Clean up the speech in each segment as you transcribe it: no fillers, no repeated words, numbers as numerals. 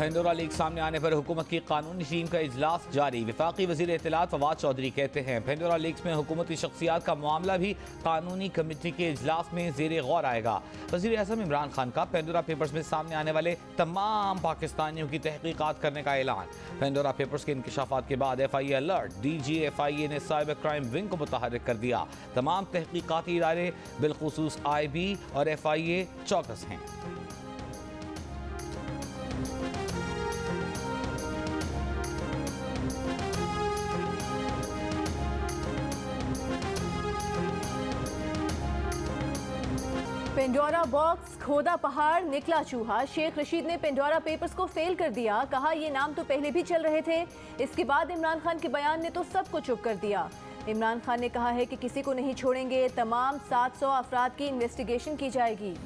Pandora leak सामने आने पर हुकूमत की कानूनी टीम का इजलास जारी। वफाकी वजीर इत्तलात फवाद चौधरी कहते हैं पेंडोरा लीक्स में हुकूमती शख्सियात का मामला भी कानूनी कमेटी के इजलास में जेर गौर आएगा। वजीर आज़म इमरान खान का पेंडोरा पेपर्स में सामने आने वाले तमाम पाकिस्तानियों की तहकीकात करने का ऐलान। पेंडोरा पेपर्स के इंकशाफात के बाद FIA अलर्ट। DG FIA ने साइबर क्राइम विंग को मुतहर्रिक कर दिया। तमाम तहकीकाती इदारे बिलखुसूस IB और FIA चौकस हैं। पेंडोरा बॉक्स, खोदा पहाड़, निकला चूहा। शेख रशीद ने पेंडोरा पेपर्स को फेल कर दिया। कहा ये नाम तो पहले भी चल रहे थे। इसके बाद इमरान खान के बयान ने तो सबको चुप कर दिया। इमरान खान ने कहा है कि किसी को नहीं छोड़ेंगे, तमाम 700 अफराद की इन्वेस्टिगेशन की जाएगी।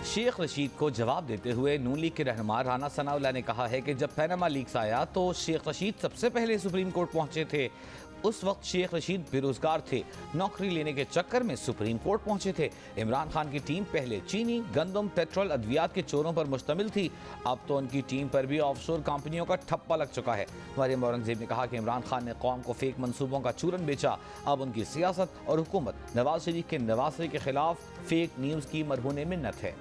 शेख रशीद को जवाब देते हुए नून लीग के रहनुमा राना सनाउल्लाह ने कहा है कि जब पैनामा लीक्स आया तो शेख रशीद सबसे पहले सुप्रीम कोर्ट पहुंचे थे। उस वक्त शेख रशीद बेरोजगार थे, नौकरी लेने के चक्कर में सुप्रीम कोर्ट पहुंचे थे। इमरान खान की टीम पहले चीनी, गंदम, पेट्रोल, अद्वियात के चोरों पर मुश्तमिल थी। अब तो उनकी टीम पर भी ऑफशोर कंपनियों का ठप्पा लग चुका है। मरियम औरंगजेब ने कहा कि इमरान खान ने कौम को फेक मंसूबों का चूरन बेचा। अब उनकी सियासत और हुकूमत नवाज शरीफ के नवासे के खिलाफ फेक न्यूज़ की मरहून मिन्नत है।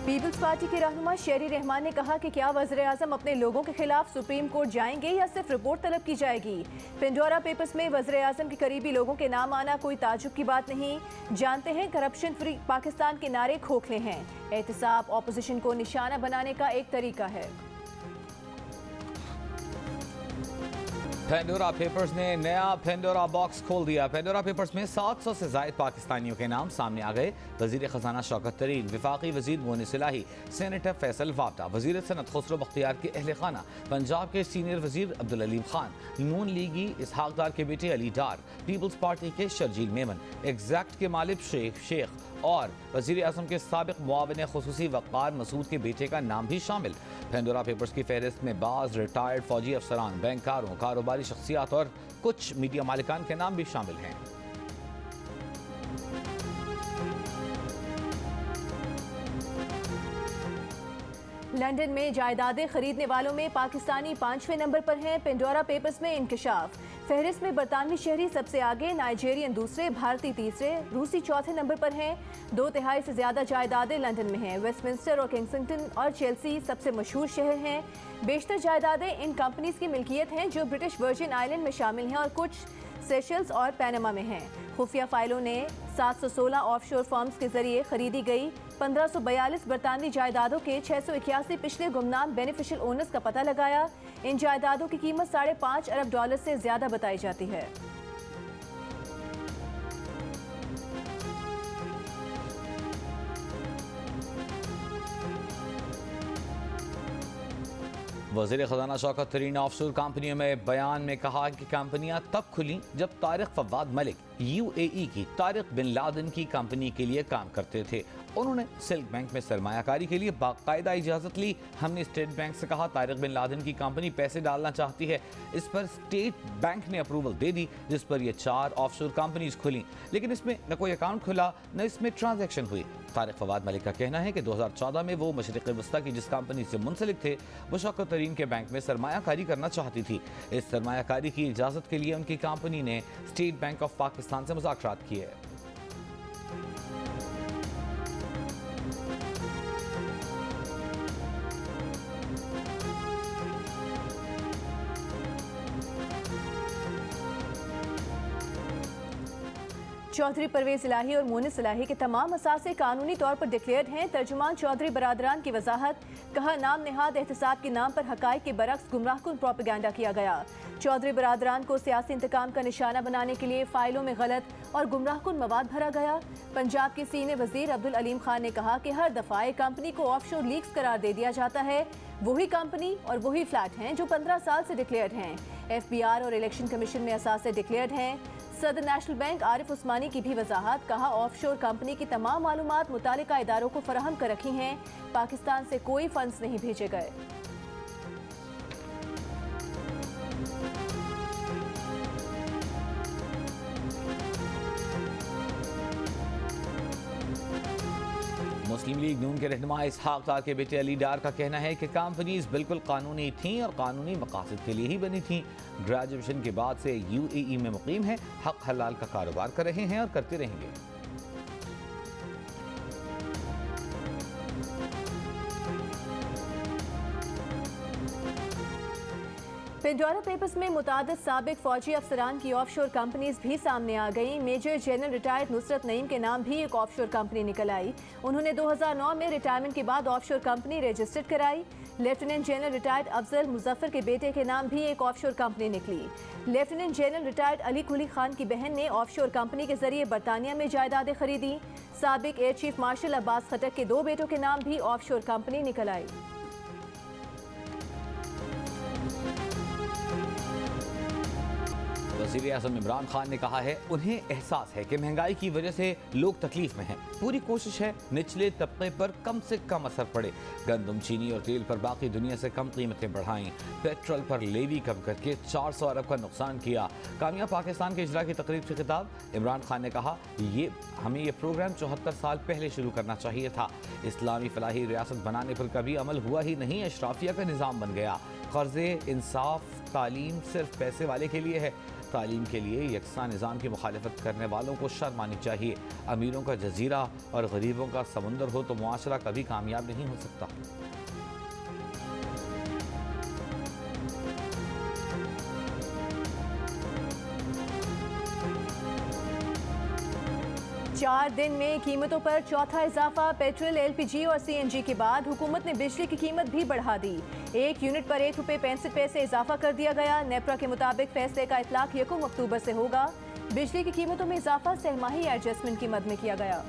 पीपल्स पार्टी के रहनुमा शेरी रहमान ने कहा कि क्या वज़ीर-ए-आज़म अपने लोगों के खिलाफ सुप्रीम कोर्ट जाएंगे या सिर्फ रिपोर्ट तलब की जाएगी। पेंडोरा पेपर्स में वज़ीर-ए-आज़म के करीबी लोगों के नाम आना कोई ताजुब की बात नहीं। जानते हैं करप्शन फ्री पाकिस्तान के नारे खोखले हैं। एहतसाब ऑपोजिशन को निशाना बनाने का एक तरीका है। पेंडोरा पेपर्स ने नया पेंडोरा बॉक्स खोल दिया। पेंडोरा पेपर्स में 700 से जायद पाकिस्तानियों के नाम सामने आ गए। वजीर खजाना शौकत तरीन, वफाकी वजीर मोनिस इलाही, सेनेटर फैसल वाबटा, वजीर सनत खुसरो बख्तियार के अहल खाना, पंजाब के सीनियर वजीर अब्दुल अलीम खान, नून लीगी इसहाक डार के बेटे अली डार, पीपल्स पार्टी के शर्जील मेमन, एग्जैक्ट के मालिक शेख और वजीर आज़म के साबिक मुआविन खुसूसी वक़ार मसूद के बेटे का नाम भी शामिल। पेंडोरा पेपर्स की फहरिस्त में बाज़ रिटायर्ड फौजी अफसरान, बैंकारों, कारोबारी शख्सियात और कुछ मीडिया मालिकान के नाम भी शामिल हैं। लंदन में जायदादें खरीदने वालों में पाकिस्तानी 5वें नंबर पर हैं। पेंडोरा पेपर्स में इंकशाफ। फहरिस्त में बरतानवी शहरी सबसे आगे, नाइजेरियन दूसरे, भारतीय तीसरे, रूसी चौथे नंबर पर हैं। 2/3 से ज्यादा जायदादें लंदन में हैं। वेस्टमिंस्टर और किंगस्टन और चेल्सी सबसे मशहूर शहर हैं। बेशतर जायदादें इन कंपनीज की मिल्कियत हैं जो ब्रिटिश वर्जिन आइलैंड में शामिल हैं और कुछ सेशल्स और पैनामा में हैं। खुफिया फाइलों ने 716 ऑफशोर फर्म्स के जरिए खरीदी गई 1542 बरतानवी जायदादों के 681 पिछले गुमनाम बेनिफिशियल ओनर्स का पता लगाया। इन जायदादों की कीमत $5.5 अरब से ज्यादा बताई जाती है। वज़ीर ख़ज़ाना शौकत तरीन ऑफशोर कंपनियों में बयान में कहा कि कंपनियां तब खुली जब तारिक फवाद मलिक UAE की तारिक बिन लादेन की कंपनी के लिए काम करते थे। उन्होंने सिल्क बैंक में सरमायाकारी के लिए बाकायदा इजाज़त ली। हमने स्टेट बैंक से कहा तारिक बिन लादेन की कंपनी पैसे डालना चाहती है। इस पर स्टेट बैंक ने अप्रूवल दे दी, जिस पर यह 4 ऑफशोर कंपनीज खुली, लेकिन इसमें न कोई अकाउंट खुला न इसमें ट्रांजैक्शन हुई। तारिक फवाद मलिक का कहना है कि 2014 में वो मशरिक़ वस्ता की जिस कंपनी से मुंसलिक थे वो शौकत तरीन के बैंक में सरमायाकारी करना चाहती थी। इस सरमायाकारी की इजाज़त के लिए उनकी कंपनी ने स्टेट बैंक ऑफ पाकिस्तान से मुज़ाकरात किए। चौधरी परवेज इलाही और मोनिस इलाही के तमाम असासे कानूनी तौर पर डिक्लेयर्ड हैं। तर्जुमान चौधरी बरादरान की वजाहत। कहा नाम नेहाद एहतसाब के नाम पर हकाइक के बरक्स गुमराहकुन प्रोपेगेंडा किया गया। चौधरी बरादरान को सियासी इंतकाम का निशाना बनाने के लिए फाइलों में गलत और गुमराहकुन मवाद भरा गया। पंजाब के सीनियर वजीर अब्दुल अलीम खान ने कहा कि हर दफा एक कंपनी को ऑफशोर लीक्स करार दे दिया जाता है। वही कंपनी और वही फ्लैट हैं जो 15 साल से डिक्लेयर्ड हैं। FBR और इलेक्शन कमीशन में असासे डिक्लेयर्ड हैं। सदर नेशनल बैंक आरिफ उस्मानी की भी वजाहत, कहा ऑफशोर कंपनी की तमाम मालूमात मुतालिका इदारों को फराहम कर रखी हैं, पाकिस्तान से कोई फंड्स नहीं भेजे गए। मुस्लिम लीग नून के रहनुमा इसहाक डार के बेटे अली डार का कहना है कि कंपनीज बिल्कुल कानूनी थीं और कानूनी मकासद के लिए ही बनी थीं। ग्रेजुएशन के बाद से यूएई में मुकीम है, हक हलाल का कारोबार कर रहे हैं और करते रहेंगे। पेंडोरा पेपर्स में मुतादिद साबिक फौजी अफसरान की ऑफशोर कंपनीज भी सामने आ गईं। Major general retired Nusrat Naeem के नाम भी एक ऑफशोर कंपनी निकल आई। उन्होंने 2009 में रिटायरमेंट के बाद ऑफशोर कंपनी रजिस्टर्ड कराई। Lieutenant general retired Afzal Muzaffar के बेटे के नाम भी एक ऑफशोर कंपनी निकली। Lieutenant general retired Ali Quli Khan की बहन ने ऑफशोर कंपनी के जरिए बरतानिया में जायदादें खरीदी। साबिक एयर चीफ मार्शल अब्बास खटक के 2 बेटों के नाम भी ऑफशोर कंपनी निकल आई। वज़ीर आज़म इमरान खान ने कहा है उन्हें एहसास है कि महंगाई की वजह से लोग तकलीफ में हैं। पूरी कोशिश है निचले तबके पर कम से कम असर पड़े। गंदम, चीनी और तेल पर बाकी दुनिया से कम कीमतें बढ़ाईं। पेट्रोल पर लेवी कम करके 400 अरब का नुकसान किया। कामयाब पाकिस्तान के इजरा की तकरीब से खिताब इमरान खान ने कहा हमें ये प्रोग्राम 74 साल पहले शुरू करना चाहिए था। इस्लामी फलाही रियासत बनाने पर कभी अमल हुआ ही नहीं, अशराफिया का निज़ाम बन गया। कर्जे, इंसाफ, तालीम सिर्फ पैसे वाले के लिए है। तालीम के लिए यकसा निज़ाम की मुखालफत करने वालों को शर्म आनी चाहिए। अमीरों का जजीरा और गरीबों का समुंदर हो तो मुआशरा कभी कामयाब नहीं हो सकता। चार दिन में कीमतों पर चौथा इजाफा। पेट्रोल, एलपीजी और सीएनजी के बाद हुकूमत ने बिजली की कीमत भी बढ़ा दी। 1 यूनिट पर ₹1.65 इजाफा कर दिया गया। नेपरा के मुताबिक फैसले का इतलाक 1 अक्टूबर से होगा। बिजली की कीमतों में इजाफा सहमाही एडजस्टमेंट की मद में किया गया।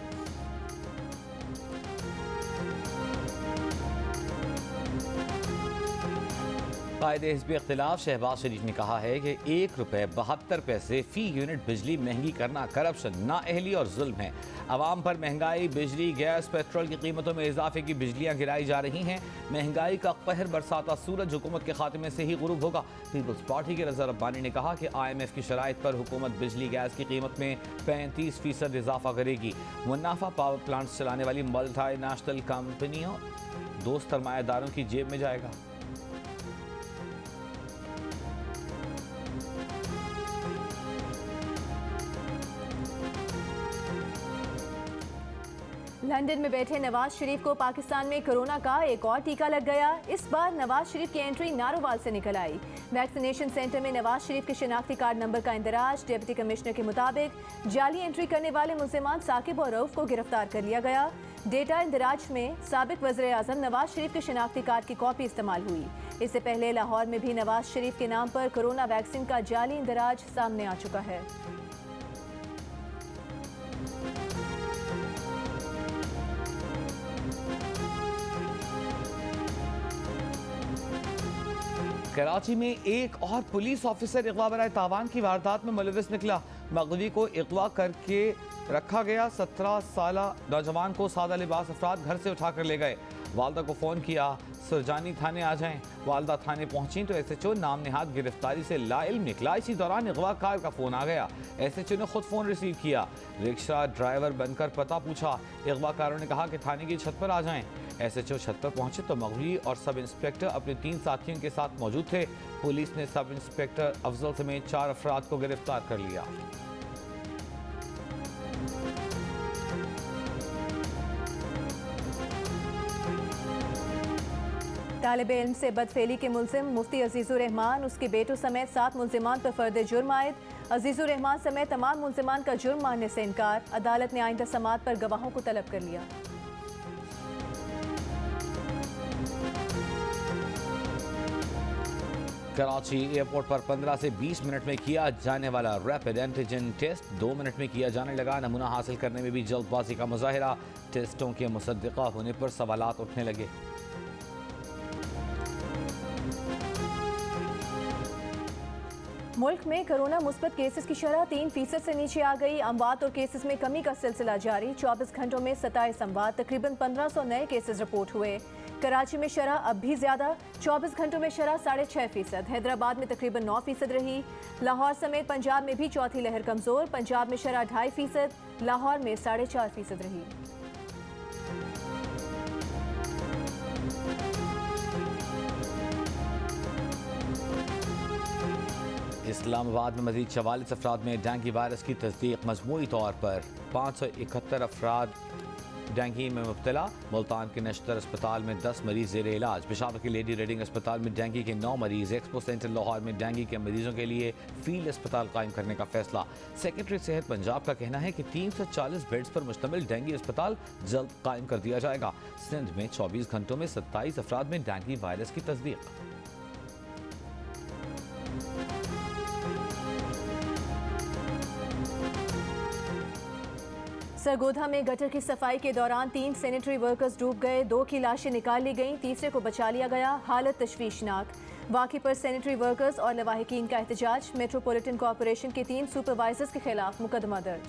कायदे हिज़्ब इख्तिलाफ शहबाज शरीफ ने कहा है कि ₹1.72 फी यूनिट बिजली महंगी करना करप्शन, नाअहली और जुल्म है। आवाम पर महंगाई, बिजली, गैस, पेट्रोल की कीमतों में इजाफे की बिजलियाँ गिराई जा रही हैं। महंगाई का कहर बरसाता सूरज हुकूमत के खात्मे से ही गुरूब होगा। पीपल्स पार्टी के रज़ा रब्बानी ने कहा कि IMF की शराइत पर हुकूमत बिजली गैस की कीमत में 35% इजाफा करेगी। मुनाफा पावर प्लांट्स चलाने वाली मल्टी नेशनल कंपनियों दोस्त सरमायादारों की जेब में जाएगा। लंदन में बैठे नवाज शरीफ को पाकिस्तान में कोरोना का एक और टीका लग गया। इस बार नवाज शरीफ की एंट्री नारोवाल से निकल आई। वैक्सीनेशन सेंटर में नवाज शरीफ के शिनाख्ती कार्ड नंबर का इंदराज। डिप्टी कमिश्नर के मुताबिक जाली एंट्री करने वाले मुल्जिमान साकिब और रऊफ को गिरफ्तार कर लिया गया। डेटा इंदराज में साबिक वज़ीर आज़म नवाज शरीफ के शिनाख्ती कार्ड की कॉपी इस्तेमाल हुई। इससे पहले लाहौर में भी नवाज शरीफ के नाम पर कोरोना वैक्सीन का जाली इंदराज सामने आ चुका है। कराची में एक और पुलिस ऑफिसर अगवा बराए तावान की वारदात में मुलविस निकला। मगवी को अगवा करके रखा गया। 17 साला नौजवान को सादा लिबास अफराद घर से उठाकर ले गए। वालदा को फ़ोन किया, सुरजानी थाने आ जाएं। वालदा थाने पहुंची तो SHO नाम नेहाद गिरफ्तारी से लाइल्म निकला। इसी दौरान अगवाकार का फ़ोन आ गया। SHO ने खुद फ़ोन रिसीव किया, रिक्शा ड्राइवर बनकर पता पूछा। अगवाकारों ने कहा कि थाने की छत पर आ जाएं। SHO छत पर पहुंचे तो मगवी और सब इंस्पेक्टर अपने 3 साथियों के साथ मौजूद थे। पुलिस ने सब इंस्पेक्टर अफजल समेत 4 अफराद को गिरफ्तार कर लिया। तालिबे इल्म से बदफेली के मुल्जिम मुफ्ती अजीजुर रहमान, उसके बेटों समेत 7 मुल्जिमान पर फर्द जुर्म आयद। अजीजुर रहमान समेत तमाम मुल्जिमान का जुर्म मानने से इनकार। अदालत ने आइंदा समाअत पर गवाहों को तलब कर लिया। कराची एयरपोर्ट पर 15 से 20 मिनट में किया जाने वाला रैपिड एंटीजन टेस्ट 2 मिनट में किया जाने लगा। नमूना हासिल करने में भी जल्दबाजी का मुजाहिरा। टेस्टों के मुसद्दिका होने पर सवालात उठने लगे। मुल्क में कोरोना मुस्बत केसेस की शरह 3% से नीचे आ गई। अमवात और केसेस में कमी का सिलसिला जारी। 24 घंटों में 27 अमवात, तकरीबन 1500 नए केसेस रिपोर्ट हुए। कराची में शरह अब भी ज्यादा, 24 घंटों में शरह 6.5%। हैदराबाद में तकरीबन 9% रही। लाहौर समेत पंजाब में भी चौथी लहर कमजोर। पंजाब में शरह 2.5%, लाहौर में 4.5% रही। इस्लामाबाद में मजीद 44 अफराद में डेंगू वायरस की तस्दीक। मजमूई तौर पर 571 अफराद डेंगू में मुब्तला। मुल्तान के नश्तर अस्पताल में 10 मरीज ज़ेर इलाज। पेशावर के लेडी रीडिंग अस्पताल में डेंगू के 9 मरीज। एक्सपो सेंटर लाहौर में डेंगू के मरीजों के लिए फील्ड अस्पताल कायम करने का फैसला। सेक्रेटरी सेहत पंजाब का कहना है कि 340 बेड्स पर मुश्तमिल डेंगू अस्पताल जल्द कायम कर दिया जाएगा। सिंध में 24 घंटों में 27 अफराद में डेंगू वायरस की तस्दीक। सरगोधा में गटर की सफाई के दौरान 3 सैनिटरी वर्कर्स डूब गए। 2 की लाशें निकाल ली गईं, तीसरे को बचा लिया गया। हालत तशवीशनाक। वाक़े पर सैनिटरी वर्कर्स और लवाहिकीन का एहतजाज। मेट्रोपॉलिटन कॉरपोरेशन के 3 सुपरवाइजर्स के खिलाफ मुकदमा दर्ज।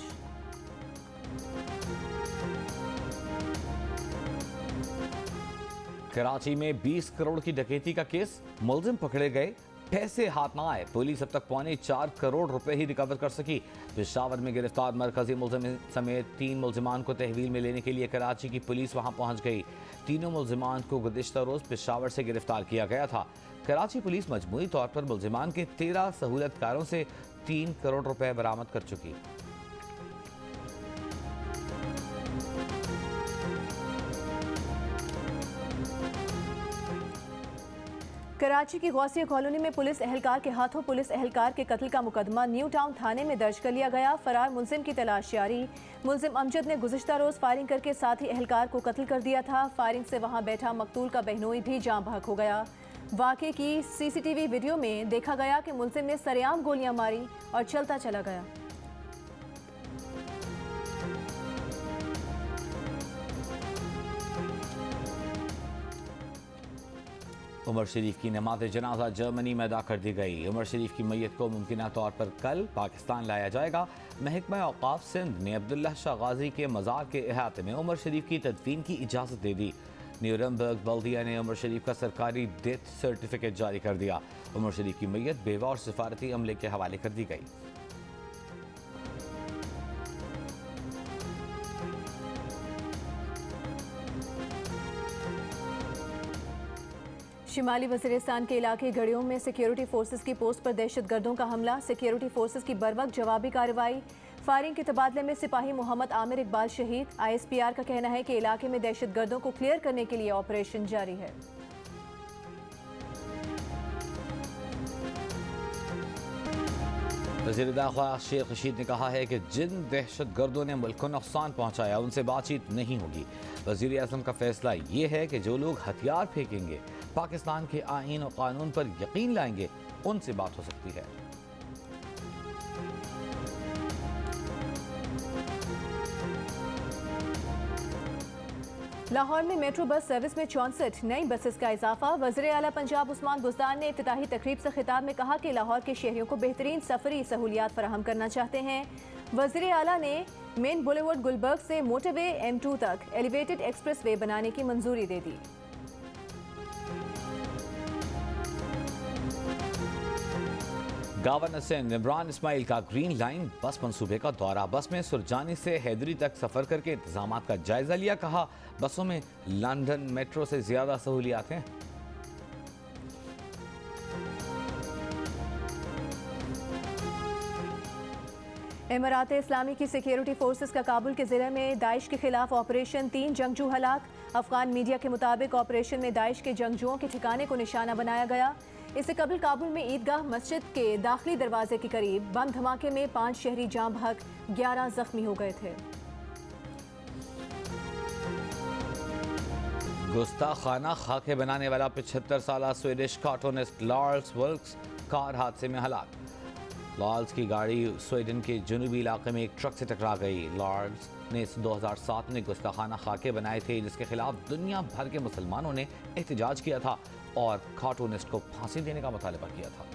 कराची में 20 करोड़ की डकैती का केस। मुलजिम पकड़े गए, पैसे हाथ ना आए। पुलिस अब तक 4.25 करोड़ रुपए ही रिकवर कर सकी। पेशावर में गिरफ्तार मरकजी मुलजिम समेत 3 मुलजिमान को तहवील में लेने के लिए कराची की पुलिस वहां पहुंच गई। तीनों मुलजिमान को गुज़िश्ता रोज पेशावर से गिरफ्तार किया गया था। कराची पुलिस मजमूई तौर पर मुलजिमान के 13 सहूलतकारों से 3 करोड़ रुपए बरामद कर चुकी। कराची की गौसिया कॉलोनी में पुलिस एहलकार के हाथों पुलिस एहलकार के कत्ल का मुकदमा न्यू टाउन थाने में दर्ज कर लिया गया। फरार मुलजिम की तलाश जारी। मुलजिम अमजद ने गुज़िश्ता रोज फायरिंग करके साथी एहलकार को कत्ल कर दिया था। फायरिंग से वहां बैठा मकतूल का बहनोई भी जाँ बहक हो गया। वाक़े की CCTV वीडियो में देखा गया कि मुलजिम ने सरेआम गोलियां मारी और चलता चला गया। उमर शरीफ की नमाज जनाजा जर्मनी में अदा कर दी गई। उमर शरीफ की मैयत को मुमकिन तौर पर कल पाकिस्तान लाया जाएगा। महकमा औक़ाफ़ सिंध ने अब्दुल्ला शाह गाजी के मज़ार के अहाते में उमर शरीफ की तदफीन की इजाज़त दे दी। न्यूरमबर्ग बल्दिया ने उमर शरीफ का सरकारी डेथ सर्टिफिकेट जारी कर दिया। उमर शरीफ की मैयत बेवा और सिफारती अमले के हवाले कर दी गई। शिमाली वज़ीरिस्तान के इलाके गड़ियों में सिक्योरिटी फोर्सेस की पोस्ट पर दहशतगर्दों का हमला। सिक्योरिटी फोर्सेस की बरवक्त जवाबी कार्रवाई। फायरिंग के तबादले में सिपाही मोहम्मद आमिर इकबाल शहीद। ISPR का कहना है कि इलाके में दहशतगर्दों को क्लियर करने के लिए ऑपरेशन जारी है। वज़ीर दाखिला शेख रशीद ने कहा है कि जिन दहशतगर्दों ने मुल्क को नुकसान पहुंचाया उनसे बातचीत नहीं होगी। वज़ीर आज़म का फैसला ये है कि जो लोग हथियार फेंकेंगे, पाकिस्तान के आईन और कानून पर यकीन लाएंगे, उनसे बात हो सकती है। लाहौर में मेट्रो बस सर्विस में 64 नई बसेस का इजाफा। वज़ीर आला पंजाब उस्मान बुज़दार ने इफ्तिताही तकरीब से खिताब में कहा कि लाहौर के शहरियों को बेहतरीन सफरी सहूलियात फराहम करना चाहते हैं। वज़ीर आला ने मेन बुलेवर्ड गुलबर्ग से मोटरवे M2 तक एलिवेटेड एक्सप्रेस वे बनाने की मंजूरी दे दी। गवर्नर सिंध इमरान इस्माइल का ग्रीन लाइन बस मंसूबे का दौरा। बस में सुरजानी से हैदरी तक सफर करके इंतजाम का जायजा लिया। कहा बसों में लंदन मेट्रो से ज्यादा सहूलियात हैं। इमारात इस्लामी की सिक्योरिटी फोर्सेस का काबुल के ज़िले में दाइश के खिलाफ ऑपरेशन। 3 जंगजू हलाक। अफगान मीडिया के मुताबिक ऑपरेशन में दाइश के जंगजुओं के ठिकाने को निशाना बनाया गया। इससे कबल काबुल में ईदगाह मस्जिद के दाखिली दरवाजे के करीब बम धमाके में 5 शहरी जाँ बहक, 11 जख्मी हो गए थे। गुस्ताखाना खाके बनाने वाला 75 साल स्वीडिश कार्टूनिस्ट लॉर्स वुल्क्स कार हादसे में हलाक। लॉर्स की गाड़ी स्वीडन के जनूबी इलाके में एक ट्रक से टकरा गई। लॉर्स ने 2007 में गुस्ताखाना खाके बनाए थे, जिसके खिलाफ दुनिया भर के मुसलमानों ने एहतजाज किया था और कार्टूनिस्ट को फांसी देने का मुतालबा किया था।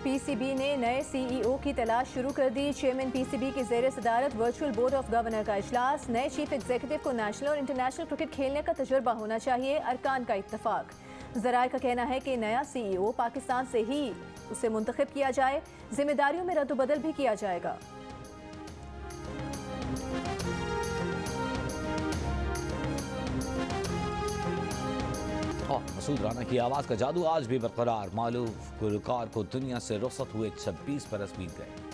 पीसीबी ने नए सीईओ की तलाश शुरू कर दी। चेयरमैन पीसीबी की ज़ेर सदारत वर्चुअल बोर्ड ऑफ गवर्नर का इजलास। नए चीफ एग्जीक्यूटिव को नेशनल और इंटरनेशनल क्रिकेट खेलने का तजुर्बा होना चाहिए, अरकान का इत्तफाक। ज़राए का कहना है कि नया सीईओ पाकिस्तान से ही उसे मुंतखब किया जाए, जिम्मेदारियों में रद्द-बदल भी किया जाएगा। मसूद राना की आवाज़ का जादू आज भी बरकरार। मालूम गुलकार को दुनिया से रुखसत हुए 26 बरस बीत गए।